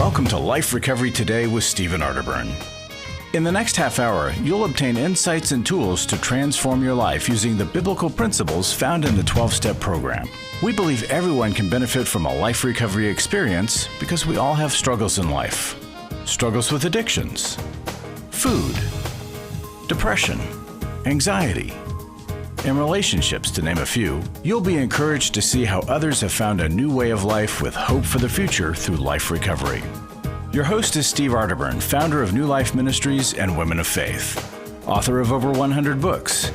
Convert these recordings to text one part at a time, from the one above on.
Welcome to Life Recovery Today with Stephen Arterburn. In the next half hour, you'll obtain insights and tools to transform your life using the biblical principles found in the 12-step program. We believe everyone can benefit from a life recovery experience because we all have struggles in life. Struggles with addictions, food, depression, anxiety, and relationships, to name a few. You'll be encouraged to see how others have found a new way of life with hope for the future through life recovery. Your host is Steve Arterburn, founder of New Life Ministries and Women of Faith, author of over 100 books,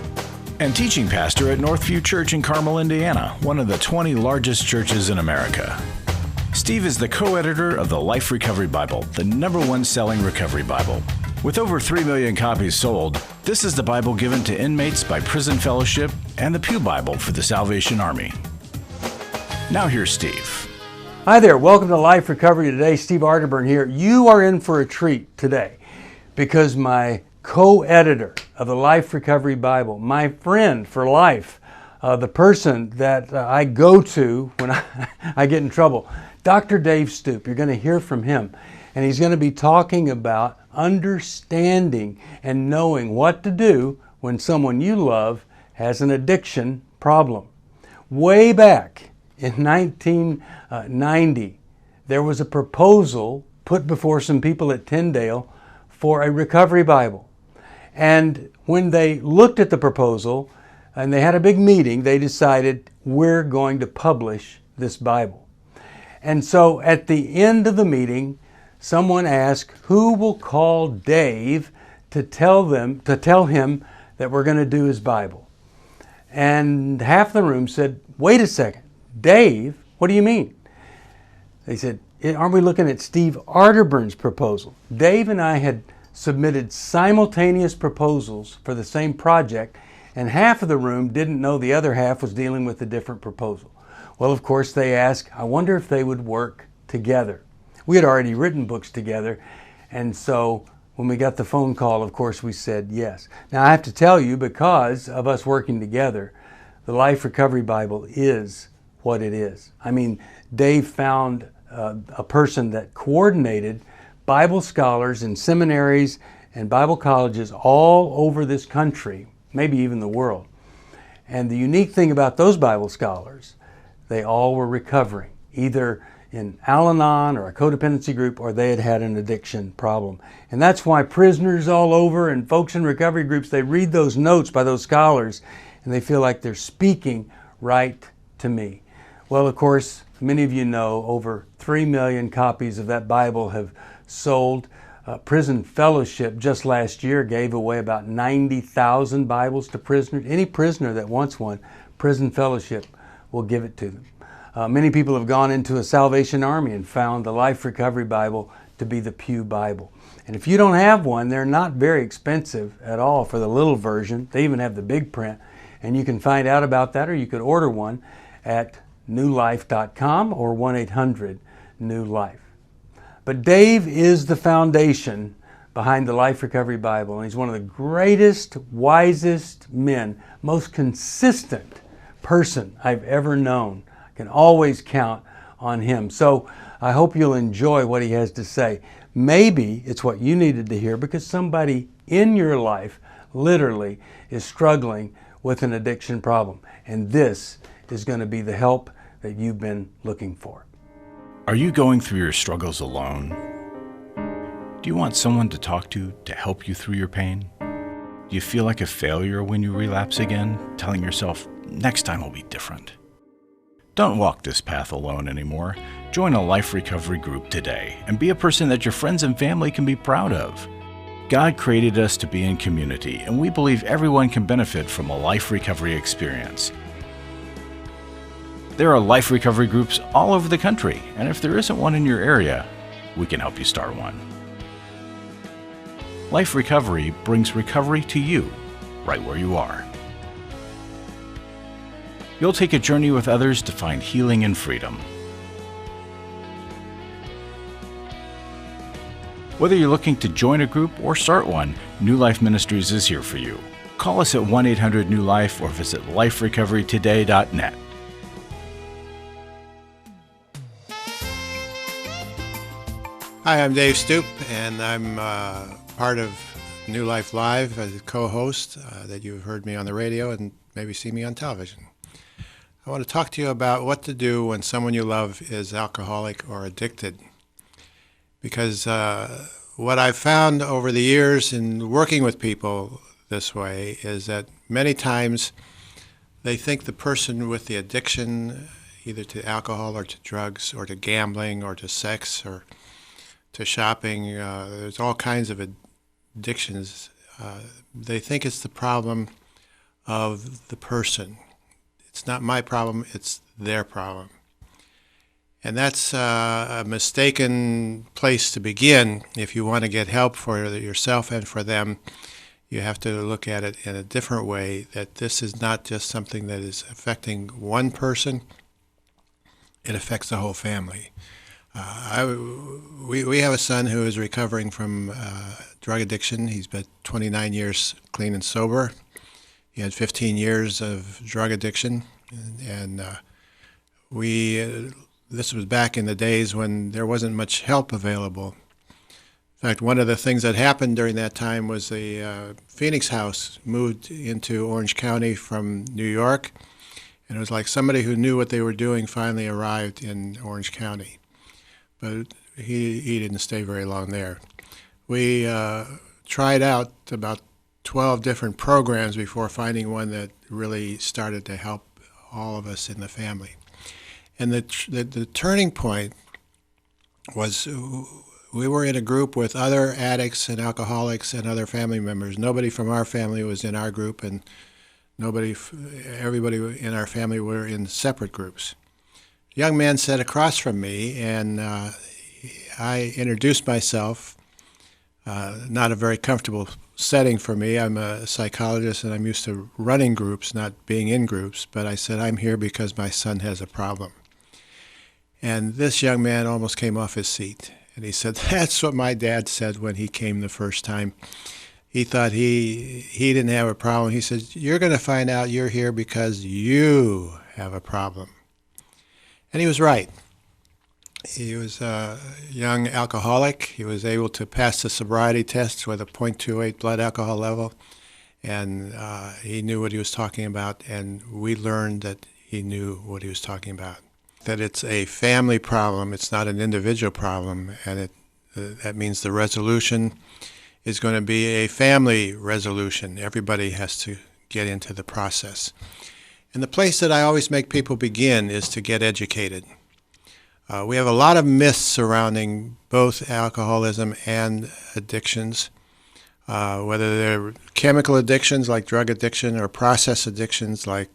and teaching pastor at Northview Church in Carmel, Indiana, one of the 20 largest churches in America. Steve is the co-editor of the Life Recovery Bible, the #1 selling recovery Bible. With over 3 million copies sold, this is the Bible given to inmates by Prison Fellowship and the Pew Bible for the Salvation Army. Now here's Steve. Hi there, welcome to Life Recovery Today. Steve Arterburn here. You are in for a treat today because my co-editor of the Life Recovery Bible, my friend for life, the person that I go to when I get in trouble, Dr. Dave Stoop. You're going to hear from him, and he's going to be talking about understanding and knowing what to do when someone you love has an addiction problem. Way back in 1990, there was a proposal put before some people at Tyndale for a recovery Bible. And when they looked at the proposal and they had a big meeting, they decided we're going to publish this Bible. And so at the end of the meeting, someone asked, who will call Dave to tell him that we're going to do his Bible? And half the room said, wait a second. Dave, what do you mean? They said, aren't we looking at Steve Arterburn's proposal? Dave and I had submitted simultaneous proposals for the same project, and half of the room didn't know the other half was dealing with a different proposal. Well, of course, they asked, I wonder if they would work together. We had already written books together, and so when we got the phone call, of course, we said yes. Now, I have to tell you, because of us working together, the Life Recovery Bible is what it is. I mean, Dave found a person that coordinated Bible scholars in seminaries and Bible colleges all over this country, maybe even the world. And the unique thing about those Bible scholars, they all were recovering, either in Al-Anon or a codependency group, or they had an addiction problem. And that's why prisoners all over and folks in recovery groups, they read those notes by those scholars and they feel like they're speaking right to me. Well, of course, many of you know over 3 million copies of that Bible have sold. Prison Fellowship just last year gave away about 90,000 Bibles to prisoners. Any prisoner that wants one, Prison Fellowship will give it to them. Many people have gone into a Salvation Army and found the Life Recovery Bible to be the Pew Bible. And if you don't have one, they're not very expensive at all for the little version. They even have the big print. And you can find out about that, or you could order one at newlife.com or 1-800-NEW-LIFE. But Dave is the foundation behind the Life Recovery Bible, and he's one of the greatest, wisest men, most consistent person I've ever known. I can always count on him. So I hope you'll enjoy what he has to say. Maybe it's what you needed to hear because somebody in your life literally is struggling with an addiction problem, and this is going to be the help that you've been looking for. Are you going through your struggles alone? Do you want someone to talk to help you through your pain? Do you feel like a failure when you relapse again, telling yourself, next time will be different? Don't walk this path alone anymore. Join a life recovery group today and be a person that your friends and family can be proud of. God created us to be in community, and we believe everyone can benefit from a life recovery experience. There are life recovery groups all over the country, and if there isn't one in your area, we can help you start one. Life Recovery brings recovery to you, right where you are. You'll take a journey with others to find healing and freedom. Whether you're looking to join a group or start one, New Life Ministries is here for you. Call us at 1-800-NEW-LIFE or visit liferecoverytoday.net. Hi, I'm Dave Stoop, and I'm part of New Life Live as a co-host that you've heard me on the radio and maybe see me on television. I want to talk to you about what to do when someone you love is alcoholic or addicted. Because what I've found over the years in working with people this way is that many times they think the person with the addiction, either to alcohol or to drugs or to gambling or to sex or to shopping, there's all kinds of addictions. They think it's the problem of the person. It's not my problem, it's their problem. And that's a mistaken place to begin. If you want to get help for yourself and for them, you have to look at it in a different way, that this is not just something that is affecting one person, it affects the whole family. We have a son who is recovering from drug addiction. He's been 29 years clean and sober. He had 15 years of drug addiction, and this was back in the days when there wasn't much help available. In fact, one of the things that happened during that time was the Phoenix House moved into Orange County from New York, and it was like somebody who knew what they were doing finally arrived in Orange County. But he didn't stay very long there. We tried out about 12 different programs before finding one that really started to help all of us in the family. And the turning point was we were in a group with other addicts and alcoholics and other family members. Nobody from our family was in our group, and everybody in our family were in separate groups. A young man sat across from me, and I introduced myself. Not a very comfortable setting for me. I'm a psychologist, and I'm used to running groups, not being in groups. But I said, I'm here because my son has a problem. And this young man almost came off his seat. And he said, that's what my dad said when he came the first time. He thought he didn't have a problem. He said, you're going to find out you're here because you have a problem. And he was right. He was a young alcoholic. He was able to pass the sobriety test with a .28 blood alcohol level, and he knew what he was talking about, and we learned that he knew what he was talking about. That it's a family problem, it's not an individual problem, and that means the resolution is going to be a family resolution. Everybody has to get into the process. And the place that I always make people begin is to get educated. We have a lot of myths surrounding both alcoholism and addictions, whether they're chemical addictions like drug addiction or process addictions like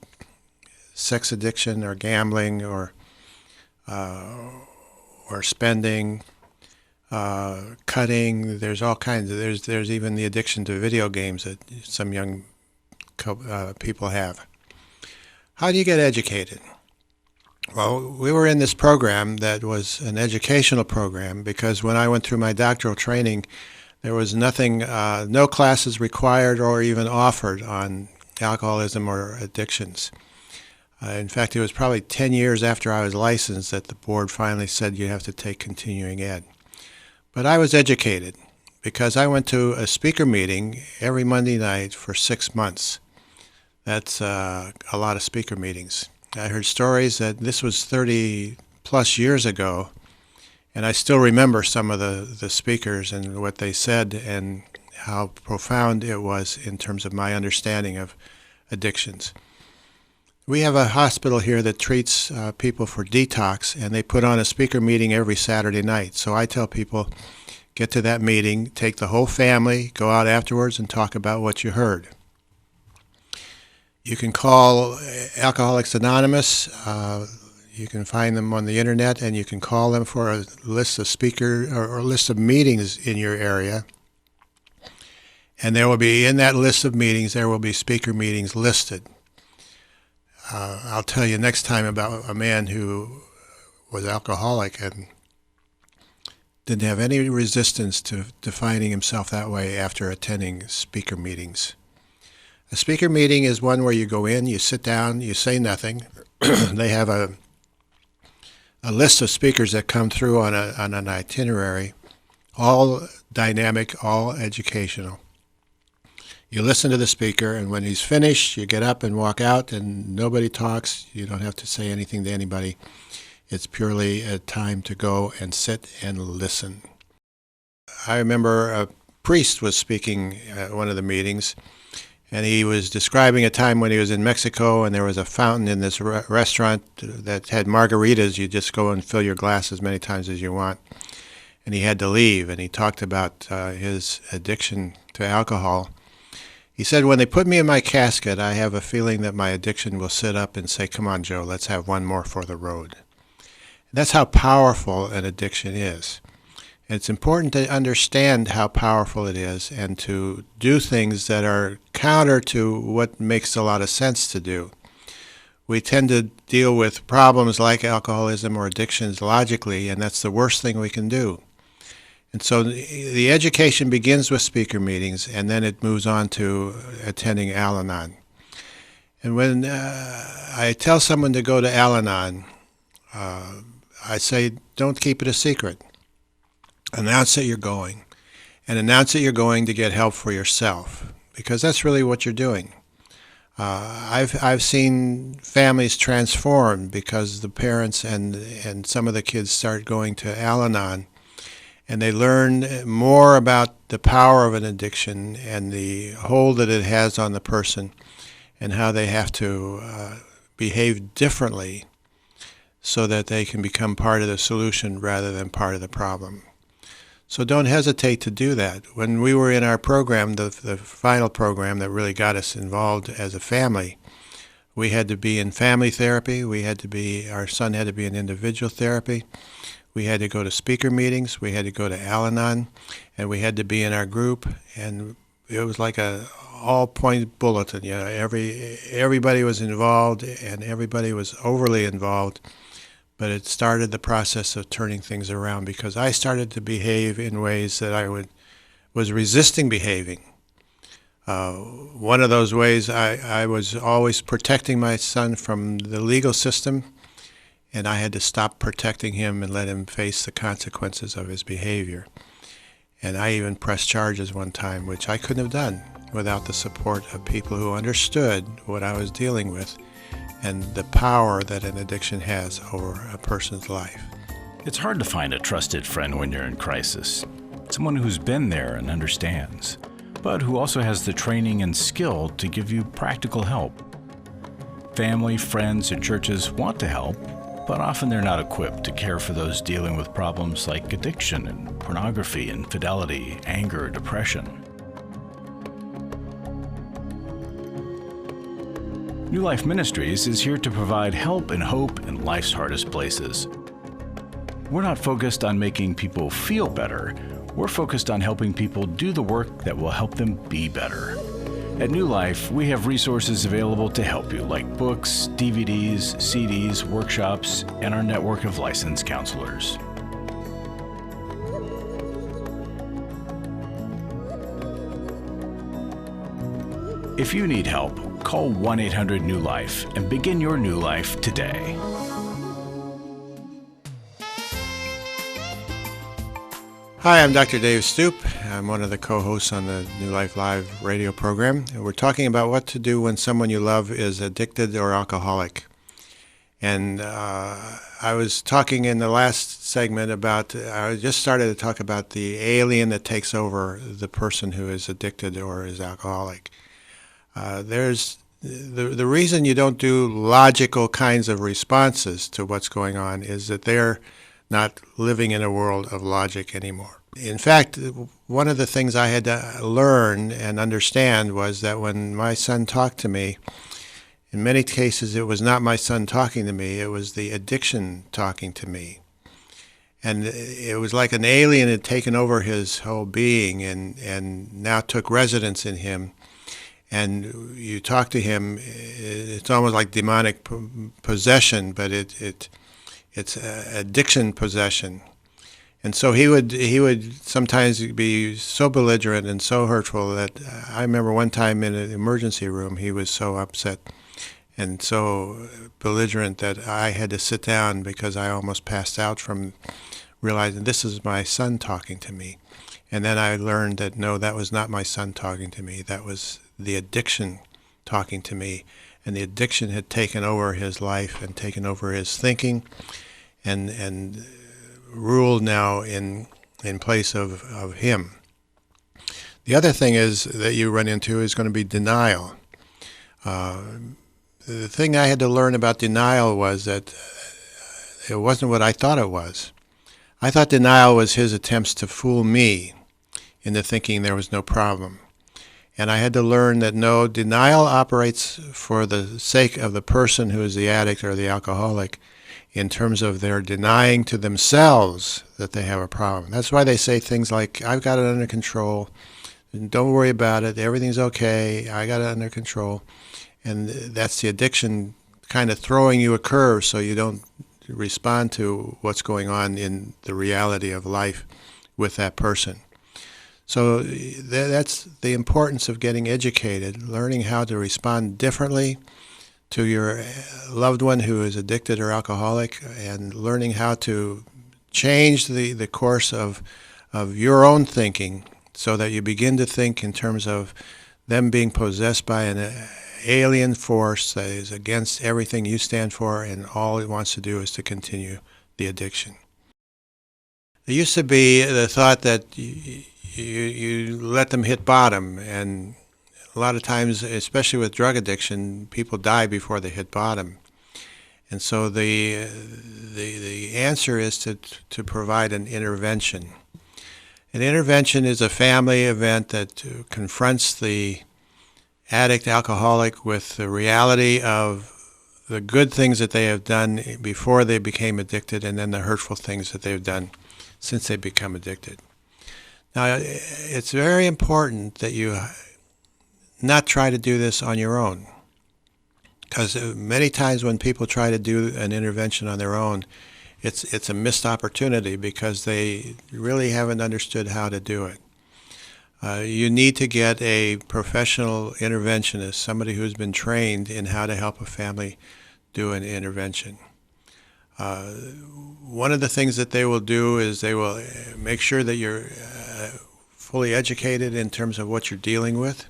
sex addiction or gambling or spending, cutting. There's all kinds of, there's even the addiction to video games that some young people have. How do you get educated? Well, we were in this program that was an educational program because when I went through my doctoral training, there was nothing, no classes required or even offered on alcoholism or addictions. In fact, it was probably 10 years after I was licensed that the board finally said you have to take continuing ed. But I was educated because I went to a speaker meeting every Monday night for 6 months. That's a lot of speaker meetings. I heard stories that this was 30 plus years ago, and I still remember some of the speakers and what they said and how profound it was in terms of my understanding of addictions. We have a hospital here that treats people for detox, and they put on a speaker meeting every Saturday night. So I tell people, get to that meeting, take the whole family, go out afterwards and talk about what you heard. You can call Alcoholics Anonymous. You can find them on the internet, and you can call them for a list of or a list of meetings in your area. And there will be, in that list of meetings, there will be speaker meetings listed. I'll tell you next time about a man who was alcoholic and didn't have any resistance to defining himself that way after attending speaker meetings. A speaker meeting is one where you go in, you sit down, you say nothing. They have a list of speakers that come through on an itinerary, all dynamic, all educational. You listen to the speaker, and when he's finished, you get up and walk out, and nobody talks. You don't have to say anything to anybody. It's purely a time to go and sit and listen. I remember a priest was speaking at one of the meetings, and he was describing a time when he was in Mexico, and there was a fountain in this restaurant that had margaritas. You just go and fill your glass as many times as you want. And he had to leave, and he talked about his addiction to alcohol. He said, when they put me in my casket, I have a feeling that my addiction will sit up and say, come on, Joe, let's have one more for the road. And that's how powerful an addiction is. And it's important to understand how powerful it is and to do things that are counter to what makes a lot of sense to do. We tend to deal with problems like alcoholism or addictions logically, and that's the worst thing we can do. And so the education begins with speaker meetings, and then it moves on to attending Al-Anon. And when I tell someone to go to Al-Anon, I say, don't keep it a secret. Announce that you're going, and announce that you're going to get help for yourself, because that's really what you're doing. I've seen families transform because the parents and some of the kids start going to Al-Anon, and they learn more about the power of an addiction and the hold that it has on the person and how they have to behave differently so that they can become part of the solution rather than part of the problem. So don't hesitate to do that. When we were in our program, the final program that really got us involved as a family, we had to be in family therapy. Our son had to be in individual therapy. We had to go to speaker meetings. We had to go to Al-Anon, and we had to be in our group. And it was like a all-point bulletin. Everybody was involved, and everybody was overly involved. But it started the process of turning things around because I started to behave in ways that I was resisting behaving. One of those ways, I was always protecting my son from the legal system, and I had to stop protecting him and let him face the consequences of his behavior. And I even pressed charges one time, which I couldn't have done without the support of people who understood what I was dealing with and the power that an addiction has over a person's life. It's hard to find a trusted friend when you're in crisis, someone who's been there and understands, but who also has the training and skill to give you practical help. Family, friends, and churches want to help, but often they're not equipped to care for those dealing with problems like addiction and pornography, infidelity, anger, depression. New Life Ministries is here to provide help and hope in life's hardest places. We're not focused on making people feel better. We're focused on helping people do the work that will help them be better. At New Life, we have resources available to help you, like books, DVDs, CDs, workshops, and our network of licensed counselors. If you need help, call 1-800-NEW-LIFE and begin your new life today. Hi, I'm Dr. Dave Stoop. I'm one of the co-hosts on the New Life Live radio program. And we're talking about what to do when someone you love is addicted or alcoholic. And I was talking in the last segment about, I just started to talk about the alien that takes over the person who is addicted or is alcoholic. There's the reason you don't do logical kinds of responses to what's going on is that they're not living in a world of logic anymore. In fact, one of the things I had to learn and understand was that when my son talked to me, in many cases it was not my son talking to me, it was the addiction talking to me. And it was like an alien had taken over his whole being and now took residence in him. And you talk to him, it's almost like demonic possession, but it's addiction possession. And so he would sometimes be so belligerent and so hurtful that I remember one time in an emergency room, he was so upset and so belligerent that I had to sit down because I almost passed out from realizing this is my son talking to me. And then I learned that, no, that was not my son talking to me. That was the addiction talking to me. And the addiction had taken over his life and taken over his thinking and ruled now in place of him. The other thing is that you run into is going to be denial. The thing I had to learn about denial was that it wasn't what I thought it was. I thought denial was his attempts to fool me into thinking there was no problem. And I had to learn that no, denial operates for the sake of the person who is the addict or the alcoholic in terms of their denying to themselves that they have a problem. That's why they say things like, I've got it under control, don't worry about it, everything's okay, I got it under control. And that's the addiction kind of throwing you a curve so you don't respond to what's going on in the reality of life with that person. So that's the importance of getting educated, learning how to respond differently to your loved one who is addicted or alcoholic, and learning how to change the course of your own thinking so that you begin to think in terms of them being possessed by an alien force that is against everything you stand for, and all it wants to do is to continue the addiction. There used to be the thought that you let them hit bottom, and a lot of times, especially with drug addiction, people die before they hit bottom. And so the answer is to provide an intervention. An intervention is a family event that confronts the addict, alcoholic with the reality of the good things that they have done before they became addicted, and then the hurtful things that they've done since they become addicted. Now, it's very important that you not try to do this on your own, because many times when people try to do an intervention on their own, it's a missed opportunity because they really haven't understood how to do it. You need to get a professional interventionist, somebody who's been trained in how to help a family do an intervention. One of the things that they will do is they will make sure that you're fully educated in terms of what you're dealing with.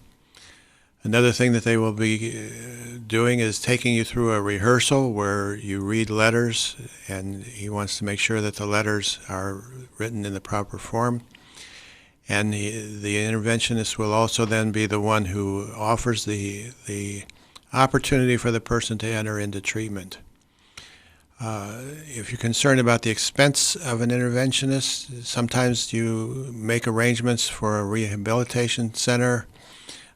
Another thing that they will be doing is taking you through a rehearsal where you read letters, and he wants to make sure that the letters are written in the proper form. And the interventionist will also then be the one who offers the opportunity for the person to enter into treatment. If you're concerned about the expense of an interventionist, sometimes you make arrangements for a rehabilitation center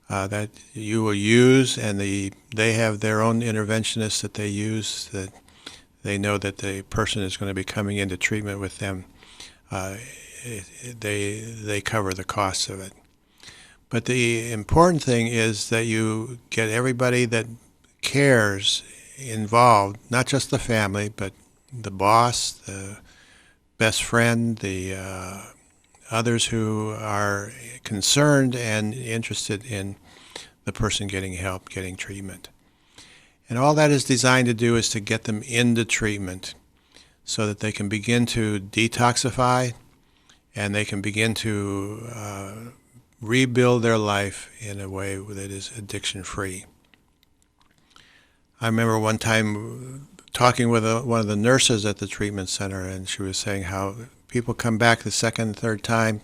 that you will use, and they have their own interventionists that they use, that they know that the person is going to be coming into treatment with them. They cover the costs of it. But the important thing is that you get everybody that cares involved, not just the family, but the boss, the best friend, the others who are concerned and interested in the person getting help, getting treatment. And all that is designed to do is to get them into treatment so that they can begin to detoxify and they can begin to rebuild their life in a way that is addiction-free. I remember one time talking with one of the nurses at the treatment center, and she was saying how people come back the second and third time,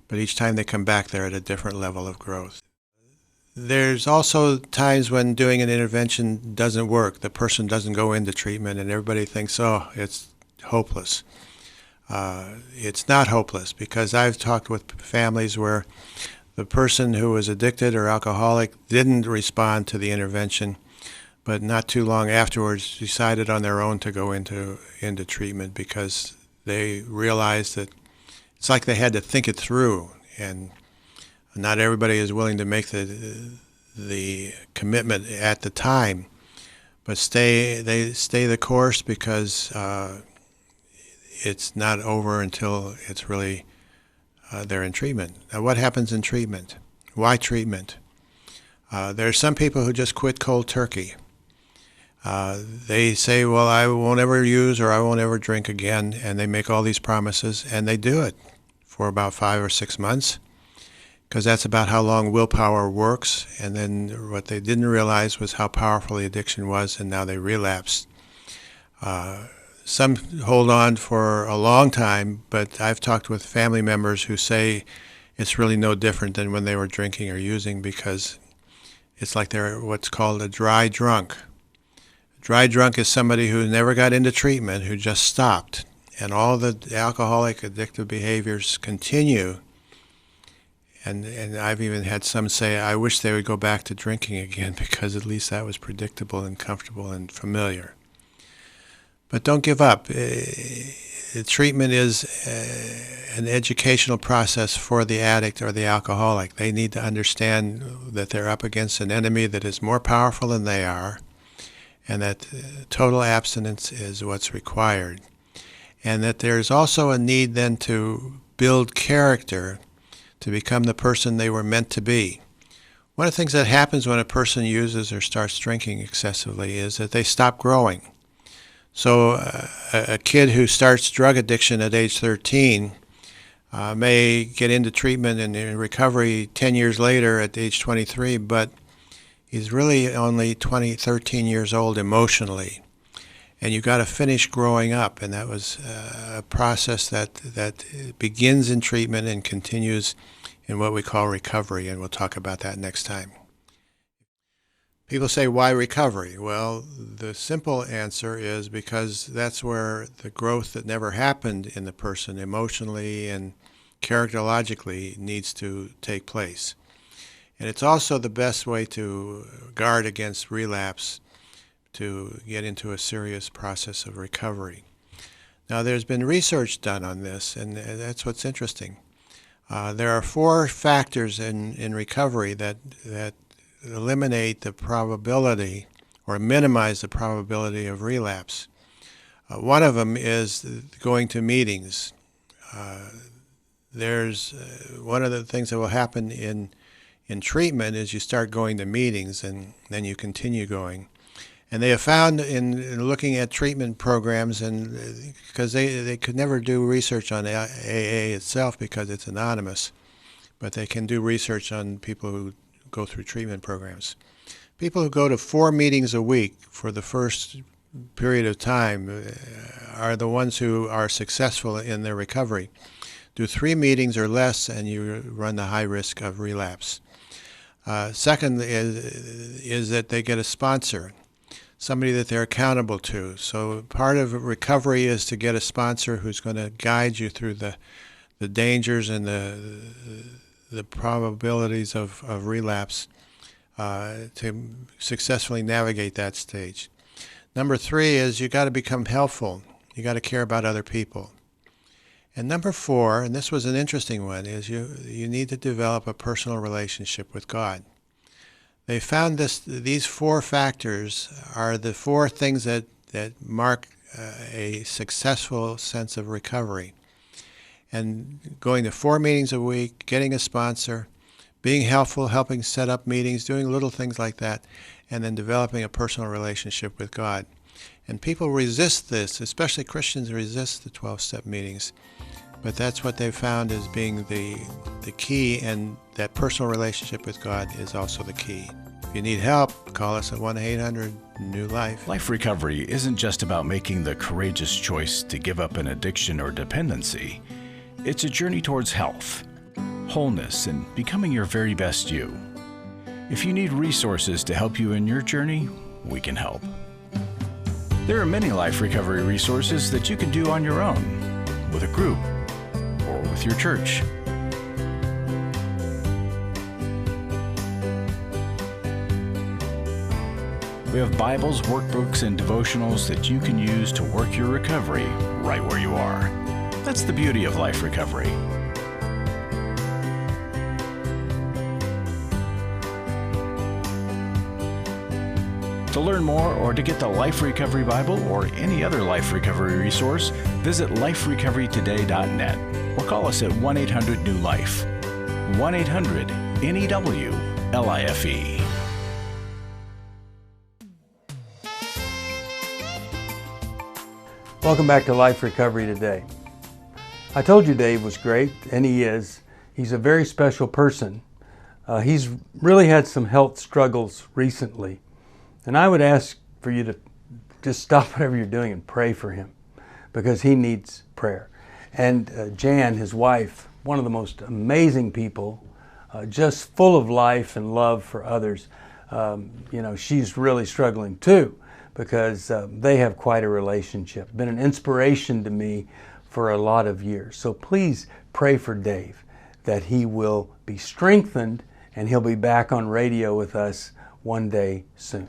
but each time they come back, they're at a different level of growth. There's also times when doing an intervention doesn't work. The person doesn't go into treatment, and everybody thinks, oh, it's hopeless. It's not hopeless, because I've talked with families where the person who was addicted or alcoholic didn't respond to the intervention, but not too long afterwards decided on their own to go into treatment because they realized that it's like they had to think it through, and not everybody is willing to make the commitment at the time, but they stay the course because it's not over until it's really they're in treatment. Now, what happens in treatment? Why treatment? There are some people who just quit cold turkey. They say, well, I won't ever use or I won't ever drink again, and they make all these promises, and they do it for about 5 or 6 months, because that's about how long willpower works. And then what they didn't realize was how powerful the addiction was, and now they relapsed. Some hold on for a long time, but I've talked with family members who say it's really no different than when they were drinking or using, because it's like they're what's called a dry drunk. Dry drunk is somebody who never got into treatment, who just stopped, and all the alcoholic addictive behaviors continue. And I've even had some say, I wish they would go back to drinking again, because at least that was predictable and comfortable and familiar. But don't give up. The treatment is an educational process for the addict or the alcoholic. They need to understand that they're up against an enemy that is more powerful than they are, and that total abstinence is what's required. And that there's also a need then to build character to become the person they were meant to be. One of the things that happens when a person uses or starts drinking excessively is that they stop growing. So a kid who starts drug addiction at age 13 may get into treatment and in recovery 10 years later at age 23, but he's really only 13 years old emotionally. And you've got to finish growing up, and that was a process that begins in treatment and continues in what we call recovery, and we'll talk about that next time. People say, why recovery? Well, the simple answer is because that's where the growth that never happened in the person emotionally and characterologically needs to take place. And it's also the best way to guard against relapse, to get into a serious process of recovery. Now, there's been research done on this, and that's what's interesting. There are 4 factors in recovery that eliminate the probability or minimize the probability of relapse. One of them is going to meetings. There's one of the things that will happen in treatment is you start going to meetings and then you continue going. And they have found in looking at treatment programs, and because they could never do research on AA itself because it's anonymous, but they can do research on people who go through treatment programs. People who go to 4 meetings a week for the first period of time are the ones who are successful in their recovery. Do 3 meetings or less and you run the high risk of relapse. Second is that they get a sponsor, somebody that they're accountable to. So part of recovery is to get a sponsor who's going to guide you through the dangers and the probabilities of relapse to successfully navigate that stage. Number 3 is you got to become helpful. You got to care about other people. And number 4, and this was an interesting one, is you need to develop a personal relationship with God. They found these 4 factors are the 4 things that mark a successful sense of recovery. And going to 4 meetings a week, getting a sponsor, being helpful, helping set up meetings, doing little things like that, and then developing a personal relationship with God. And people resist this, especially Christians resist the 12-step meetings. But that's what they've found as being the key, and that personal relationship with God is also the key. If you need help, call us at 1-800-NEW-LIFE. Life recovery isn't just about making the courageous choice to give up an addiction or dependency. It's a journey towards health, wholeness, and becoming your very best you. If you need resources to help you in your journey, we can help. There are many life recovery resources that you can do on your own, with a group, or with your church. We have Bibles, workbooks, and devotionals that you can use to work your recovery right where you are. That's the beauty of life recovery. To learn more or to get the Life Recovery Bible or any other life recovery resource, visit liferecoverytoday.net or call us at 1-800-NEW-LIFE. 1-800-NEW-LIFE. Welcome back to Life Recovery Today. I told you Dave was great, and he is. He's a very special person. He's really had some health struggles recently, and I would ask for you to just stop whatever you're doing and pray for him, because he needs prayer. And Jan, his wife, one of the most amazing people, just full of life and love for others. She's really struggling too, because they have quite a relationship. Been an inspiration to me for a lot of years. So please pray for Dave, that he will be strengthened and he'll be back on radio with us one day soon.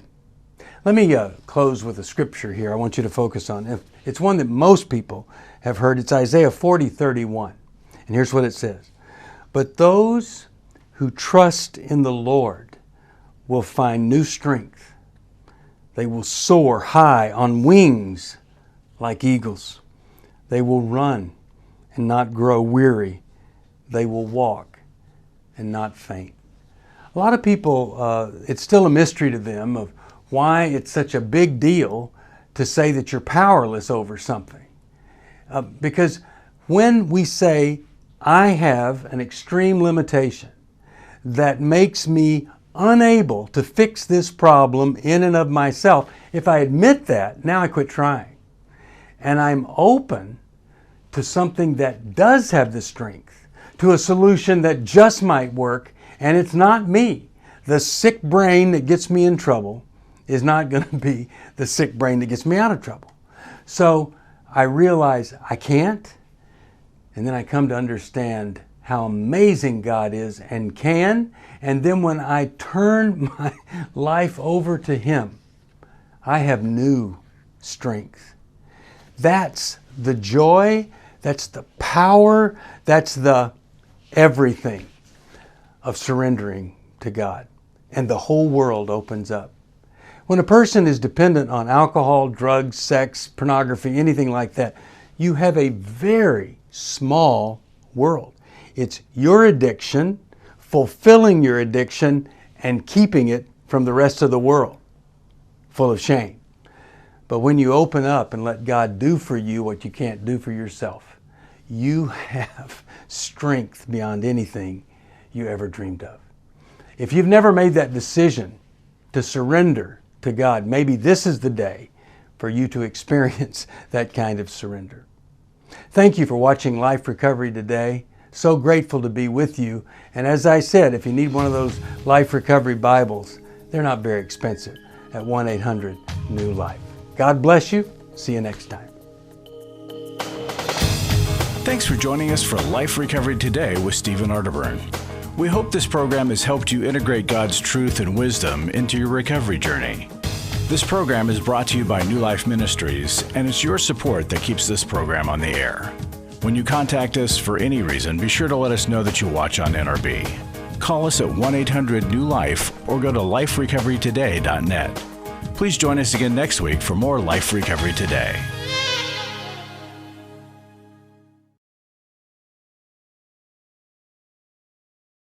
Let me close with a scripture here I want you to focus on. It's one that most people have heard. It's Isaiah 40:31. And here's what it says. But those who trust in the Lord will find new strength. They will soar high on wings like eagles. They will run and not grow weary. They will walk and not faint. A lot of people, it's still a mystery to them of why it's such a big deal to say that you're powerless over something. Because when we say, I have an extreme limitation that makes me unable to fix this problem in and of myself, if I admit that, now I quit trying. And I'm open to something that does have the strength, to a solution that just might work, and it's not me. The sick brain that gets me in trouble is not going to be the sick brain that gets me out of trouble. So I realize I can't, and then I come to understand how amazing God is and can, and then when I turn my life over to Him, I have new strength. That's the joy, that's the power, that's the everything of surrendering to God. And the whole world opens up. When a person is dependent on alcohol, drugs, sex, pornography, anything like that, you have a very small world. It's your addiction, fulfilling your addiction, and keeping it from the rest of the world, full of shame. But when you open up and let God do for you what you can't do for yourself, you have strength beyond anything you ever dreamed of. If you've never made that decision to surrender to God, maybe this is the day for you to experience that kind of surrender. Thank you for watching Life Recovery Today. So grateful to be with you. And as I said, if you need one of those Life Recovery Bibles, they're not very expensive at 1-800-NEW-LIFE. God bless you. See you next time. Thanks for joining us for Life Recovery Today with Stephen Arterburn. We hope this program has helped you integrate God's truth and wisdom into your recovery journey. This program is brought to you by New Life Ministries, and it's your support that keeps this program on the air. When you contact us for any reason, be sure to let us know that you watch on NRB. Call us at 1-800-NEW-LIFE or go to liferecoverytoday.net. Please join us again next week for more Life Recovery Today.